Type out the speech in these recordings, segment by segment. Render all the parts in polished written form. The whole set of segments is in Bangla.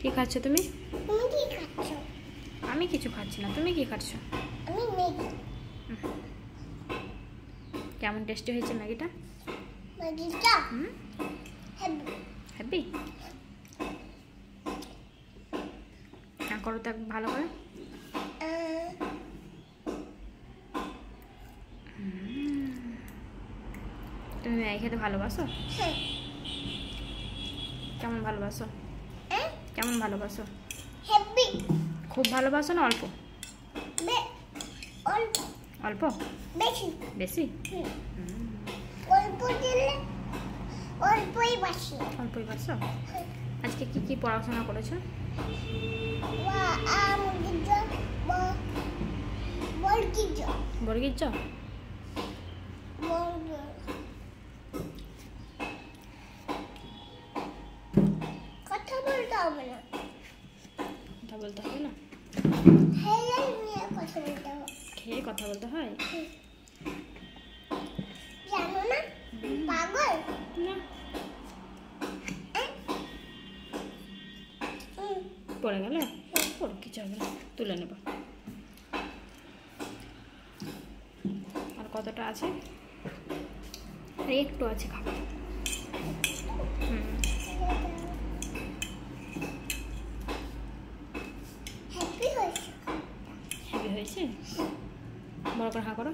কি খাচ্ছ তুমি? তুমি কি খাচ্ছ? আমি কিছু খাচ্ছি না। তুমি কি খাচ্ছ? আমি ম্যাগি। কেমন টেস্টি হয়েছে ম্যাগিটা? ম্যাগিটা হেভি। হ্যাপি? করো তো ভালো করে। তুমি ম্যাগি খেতে ভালোবাসো? হ্যাঁ। কেমন ভালোবাসো? কেমন ভালোবাসো? হেভি। খুব ভালোবাসো না অল্প? অল্প। অল্প? বেশি। বেশি? অল্প দিলে অল্পই বাসি। অল্পই বাসো? আজকে কি কি পড়াশোনা করেছো? বর্গীর জ? কথা বলতে হবে না। কথা বলতে হবে না? খেয়ে কথা বলতে হয়? জানো না? পাগল না। পড়ে গেলে পড়ো, কিছু হবে না, তুলে নেব। আর কতটা আছে? একটু আছে খাবার। হ্যাপি হয়েছে? বড় করে হা করো।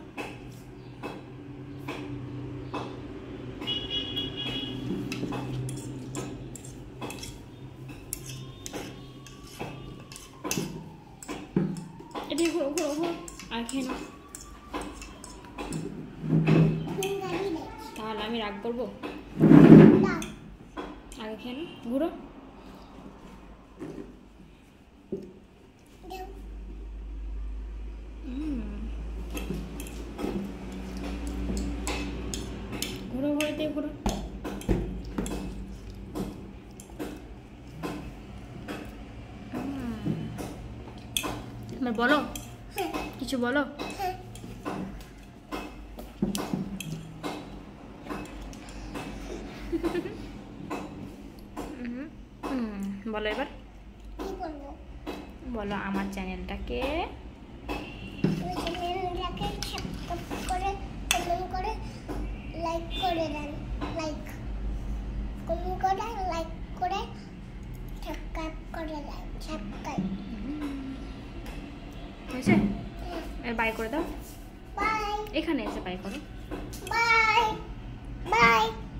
এটা ঘুরো ঘুরো ঘুরো আর খেয়ে নাও। তাহলে আমি রাগ করবো? আগে খেয়ে নাও, ঘুরো। ঘুরো ঘুরোতে ঘুরো। এবার বলো, কিছু বলো। বলো এবার। বলো আমার চ্যানেলটাকে লাইক করে দেন। লাইক কমেন্ট করে লাইক করে সাবস্ক্রাইব করে দেন। সাবস্ক্রাইব হয়েছে? বাই করে দাও। বাই। এখানে এসে বাই করো।